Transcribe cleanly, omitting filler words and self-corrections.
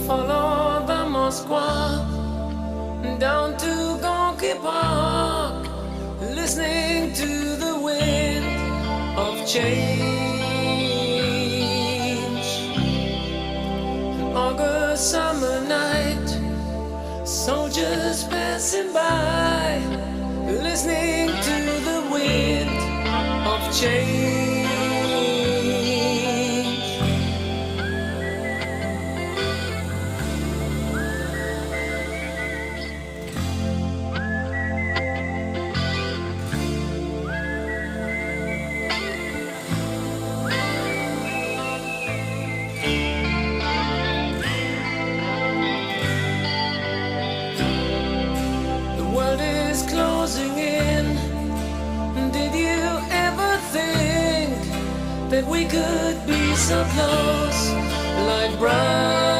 Follow the Moskva down to Gonky Park, listening to the wind of change. An August summer night, soldiers passing by, listening to the wind of change. The world is closing in. Did you ever think that we could be so close, like brothers?